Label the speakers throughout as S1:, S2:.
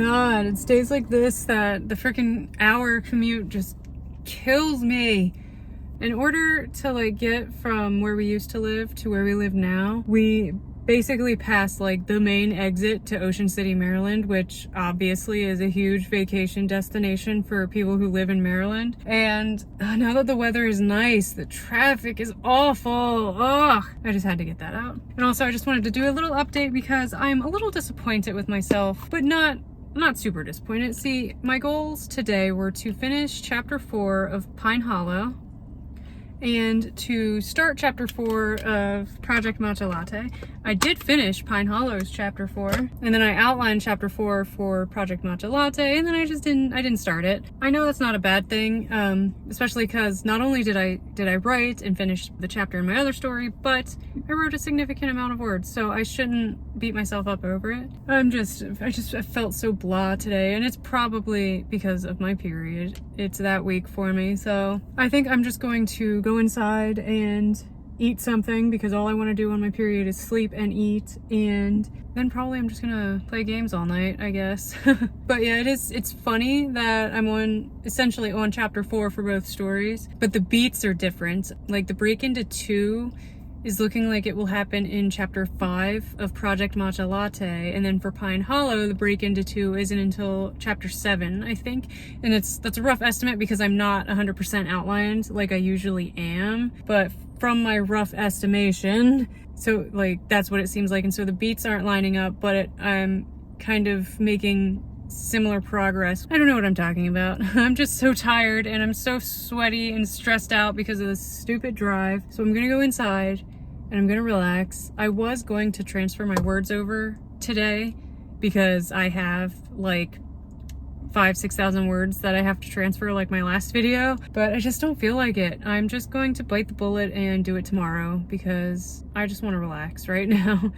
S1: God, it's days like this that the freaking hour commute just kills me. In order to like get from where we used to live to where we live now, we basically pass like the main exit to Ocean City, Maryland, which obviously is a huge vacation destination for people who live in Maryland. And now that the weather is nice, the traffic is awful. Ugh, I just had to get that out. And also I just wanted to do a little update because I'm a little disappointed with myself, but not super disappointed. See, my goals today were to finish chapter 4 of Pine Hollow and to start chapter 4 of Project Matcha Latte. I did finish Pine Hollow's chapter 4, and then I outlined chapter 4 for Project Matcha Latte, and then I didn't start it. I know that's not a bad thing, especially because not only did I write and finish the chapter in my other story, but I wrote a significant amount of words, so I shouldn't beat myself up over it. I felt so blah today, and it's probably because of my period. It's that week for me, so I think I'm just going to go inside and eat something because all I want to do on my period is sleep and eat, and then probably I'm just gonna play games all night, I guess. But yeah, it's funny that I'm essentially on chapter 4 for both stories, but the beats are different. Like the break into 2 is looking like it will happen in chapter 5 of Project Matcha Latte, and then for Pine Hollow, the break into 2 isn't until chapter 7, I think. And that's a rough estimate because I'm not 100% outlined like I usually am, but from my rough estimation, so like that's what it seems like. And so the beats aren't lining up, but I'm kind of making similar progress. I don't know what I'm talking about. I'm just so tired and I'm so sweaty and stressed out because of this stupid drive. So I'm gonna go inside and I'm gonna relax. I was going to transfer my words over today because I have like 5,000-6,000 words that I have to transfer like my last video, but I just don't feel like it. I'm just going to bite the bullet and do it tomorrow because I just want to relax right now.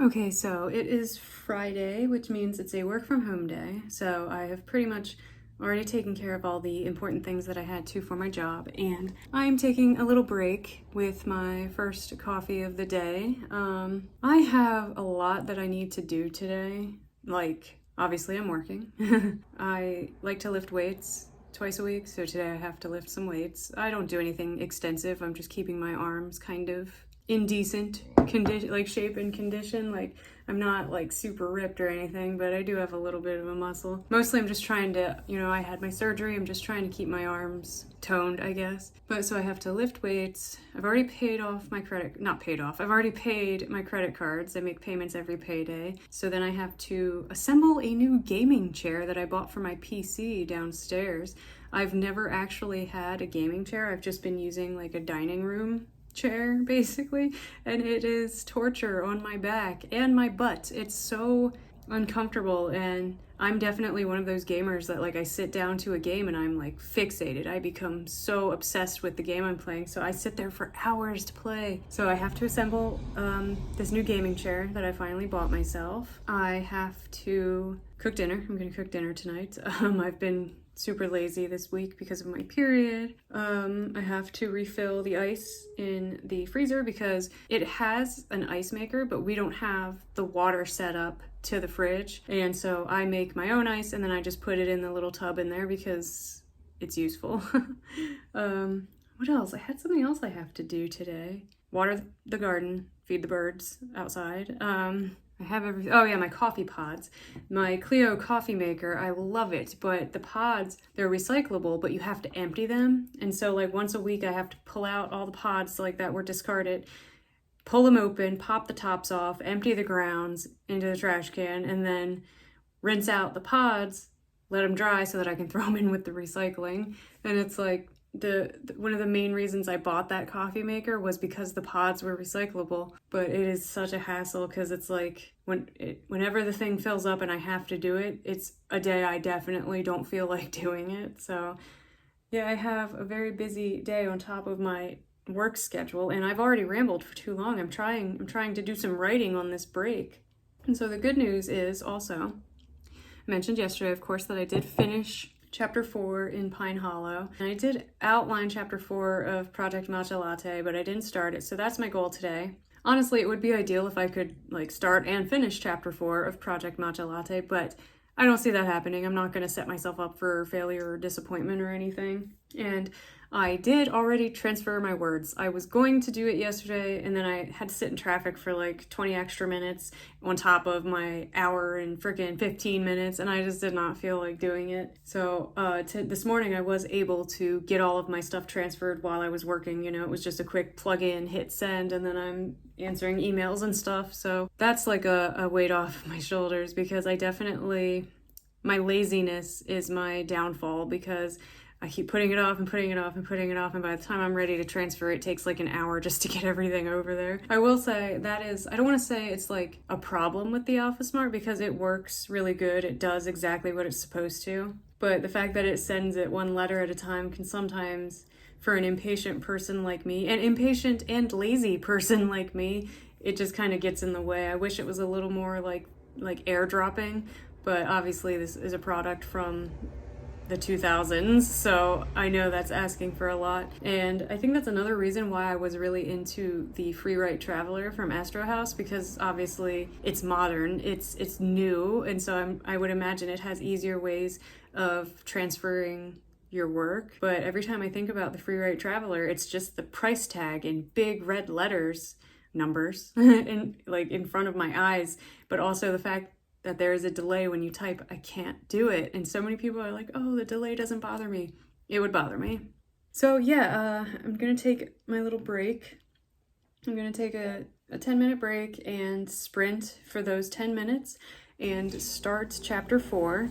S1: Okay, so it is Friday, which means it's a work from home day. So I have pretty much already taken care of all the important things that I had to for my job, and I'm taking a little break with my first coffee of the day. I have a lot that I need to do today. Like, obviously I'm working. I like to lift weights twice a week, so today I have to lift some weights. I don't do anything extensive. I'm just keeping my arms kind of in decent condition, like shape and condition. Like I'm not like super ripped or anything, but I do have a little bit of a muscle. Mostly I'm just trying to, I had my surgery. I'm just trying to keep my arms toned, I guess. But so I have to lift weights. I've already paid off my I've already paid my credit cards. I make payments every payday. So then I have to assemble a new gaming chair that I bought for my PC downstairs. I've never actually had a gaming chair. I've just been using like a dining room chair basically, and it is torture on my back and my butt. It's so uncomfortable, and I'm definitely one of those gamers that like I sit down to a game and I'm like fixated. I become so obsessed with the game I'm playing, so I sit there for hours to play. So I have to assemble this new gaming chair that I finally bought myself. I have to cook dinner. I'm gonna cook dinner tonight. I've been super lazy this week because of my period. I have to refill the ice in the freezer because it has an ice maker, but we don't have the water set up to the fridge. And so I make my own ice and then I just put it in the little tub in there because it's useful. What else? I had something else I have to do today. Water the garden, feed the birds outside. I have everything. Oh yeah, my coffee pods. My Clio coffee maker, I love it, but the pods, they're recyclable, but you have to empty them. And so like once a week I have to pull out all the pods like that were discarded, pull them open, pop the tops off, empty the grounds into the trash can, and then rinse out the pods, let them dry so that I can throw them in with the recycling. And it's like one of the main reasons I bought that coffee maker was because the pods were recyclable. But it is such a hassle because it's like whenever the thing fills up and I have to do it, it's a day I definitely don't feel like doing it. So yeah, I have a very busy day on top of my work schedule, and I've already rambled for too long. I'm trying to do some writing on this break. And so the good news is also, I mentioned yesterday, of course, that I did finish chapter 4 in Pine Hollow. And I did outline chapter 4 of Project Matcha Latte, but I didn't start it. So that's my goal today. Honestly, it would be ideal if I could like start and finish chapter 4 of Project Matcha Latte, but I don't see that happening. I'm not going to set myself up for failure or disappointment or anything. And I did already transfer my words. I was going to do it yesterday, and then I had to sit in traffic for like 20 extra minutes on top of my hour and freaking 15 minutes, and I just did not feel like doing it. So this morning I was able to get all of my stuff transferred while I was working. You know, it was just a quick plug in, hit send, and then I'm answering emails and stuff. So that's like a weight off my shoulders, because my laziness is my downfall, because I keep putting it off and putting it off and putting it off, and by the time I'm ready to transfer, it takes like an hour just to get everything over there. I will say I don't want to say it's like a problem with the AlphaSmart, because it works really good. It does exactly what it's supposed to. But the fact that it sends it one letter at a time can sometimes, for an impatient person like me, an impatient and lazy person like me, it just kind of gets in the way. I wish it was a little more like airdropping, but obviously this is a product from the 2000s, so I know that's asking for a lot. And I think that's another reason why I was really into the Free Write Traveler from Astro House, because obviously it's modern, it's new, and so I would imagine it has easier ways of transferring your work. But every time I think about the Free Write Traveler, it's just the price tag in big red numbers in front of my eyes, but also the fact that there is a delay when you type. I can't do it. And so many people are like, oh, the delay doesn't bother me. It would bother me. So yeah, I'm gonna take my little break. I'm gonna take a 10-minute break and sprint for those 10 minutes and start chapter 4.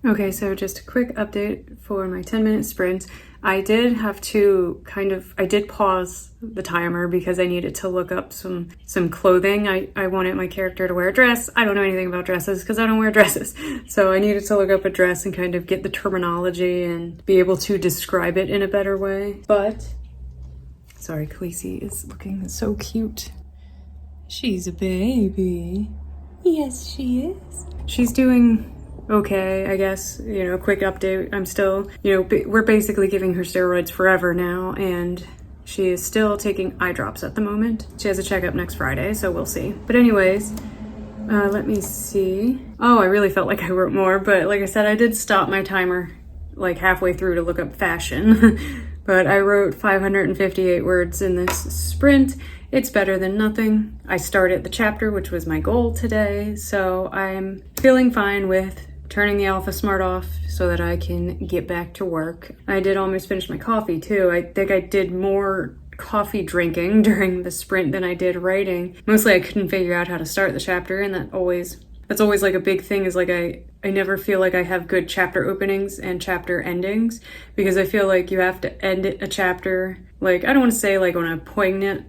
S1: Okay, so just a quick update for my 10-minute sprint. I did have to I did pause the timer because I needed to look up some clothing. I wanted my character to wear a dress. I don't know anything about dresses because I don't wear dresses. So I needed to look up a dress and kind of get the terminology and be able to describe it in a better way. But, sorry, Khaleesi is looking so cute. She's a baby. Yes, she is. She's doing okay, I guess. You know, quick update. I'm still, we're basically giving her steroids forever now, and she is still taking eye drops at the moment. She has a checkup next Friday, so we'll see. But anyways, let me see. Oh, I really felt like I wrote more, but like I said, I did stop my timer like halfway through to look up fashion. But I wrote 558 words in this sprint, it's better than nothing. I started the chapter, which was my goal today, so I'm feeling fine with turning the Alpha Smart off so that I can get back to work. I did almost finish my coffee too. I think I did more coffee drinking during the sprint than I did writing. Mostly I couldn't figure out how to start the chapter, and that's always like a big thing, is like I never feel like I have good chapter openings and chapter endings, because I feel like you have to end a chapter, like, I don't want to say like on a poignant,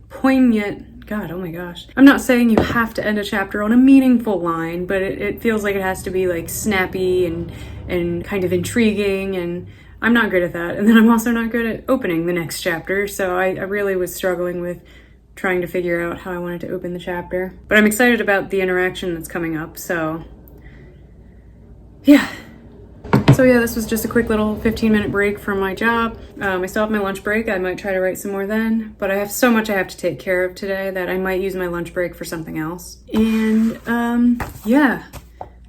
S1: God, oh my gosh. I'm not saying you have to end a chapter on a meaningful line, but it feels like it has to be like snappy and kind of intriguing, and I'm not good at that. And then I'm also not good at opening the next chapter, so I really was struggling with trying to figure out how I wanted to open the chapter. But I'm excited about the interaction that's coming up, so yeah. So yeah, this was just a quick little 15-minute break from my job. I still have my lunch break. I might try to write some more then, but I have so much I have to take care of today that I might use my lunch break for something else. And yeah,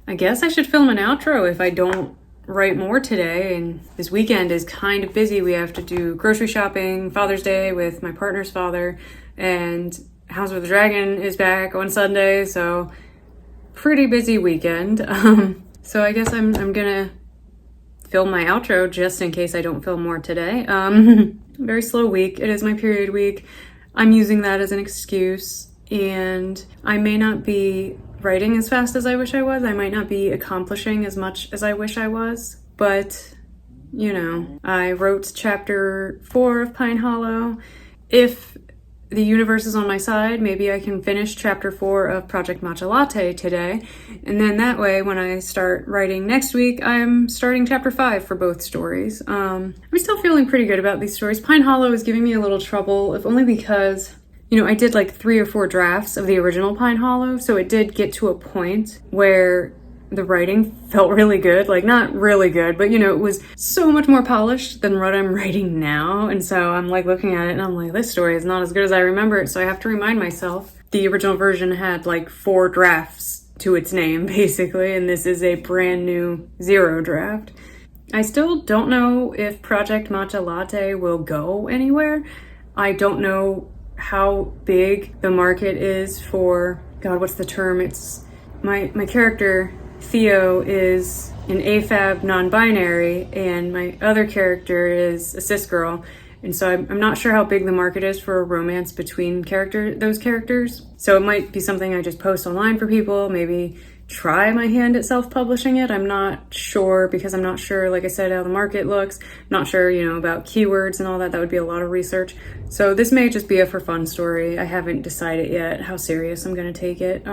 S1: I guess I should film an outro if I don't write more today. And this weekend is kind of busy. We have to do grocery shopping, Father's Day with my partner's father, and House of the Dragon is back on Sunday, so pretty busy weekend. So I guess I'm gonna film my outro just in case I don't film more today. Very slow week. It is my period week. I'm using that as an excuse, and I may not be writing as fast as I wish I was. I might not be accomplishing as much as I wish I was, but you know, I wrote chapter 4 of Pine Hollow. If the universe is on my side, maybe I can finish chapter 4 of Project Matcha Latte today, and then that way when I start writing next week, I'm starting chapter 5 for both stories. I'm still feeling pretty good about these stories. Pine Hollow is giving me a little trouble, if only because, you know, I did like 3 or 4 drafts of the original Pine Hollow, so it did get to a point where the writing felt really good. Like, not really good, but you know, it was so much more polished than what I'm writing now. And so I'm like looking at it and I'm like, this story is not as good as I remember it. So I have to remind myself the original version had like 4 drafts to its name, basically, and this is a brand new 0 draft. I still don't know if Project Matcha Latte will go anywhere. I don't know how big the market is for, God, what's the term? It's my character Theo is an AFAB non-binary, and my other character is a cis girl, and so I'm not sure how big the market is for a romance between those characters. So it might be something I just post online for people, maybe try my hand at self-publishing it. I'm not sure, because I'm not sure, like I said, how the market looks. I'm not sure, you know, about keywords and all that. That would be a lot of research. So this may just be a for fun story. I haven't decided yet how serious I'm gonna take it.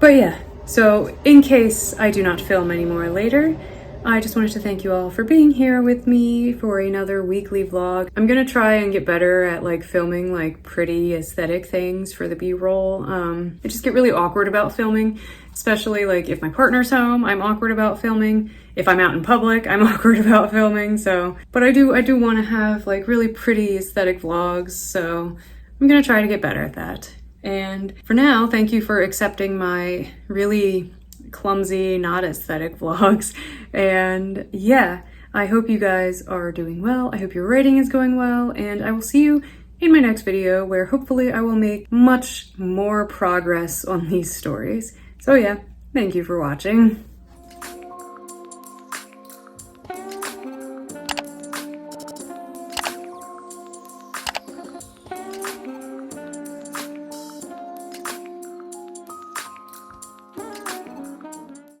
S1: But yeah. So in case I do not film anymore later, I just wanted to thank you all for being here with me for another weekly vlog. I'm gonna try and get better at like filming like pretty aesthetic things for the B-roll. I just get really awkward about filming, especially like if my partner's home, I'm awkward about filming. If I'm out in public, I'm awkward about filming. So, but I do want to have like really pretty aesthetic vlogs. So I'm gonna try to get better at that. And for now, thank you for accepting my really clumsy, not aesthetic vlogs. And yeah, I hope you guys are doing well. I hope your writing is going well, and I will see you in my next video, where hopefully I will make much more progress on these stories. So yeah, thank you for watching.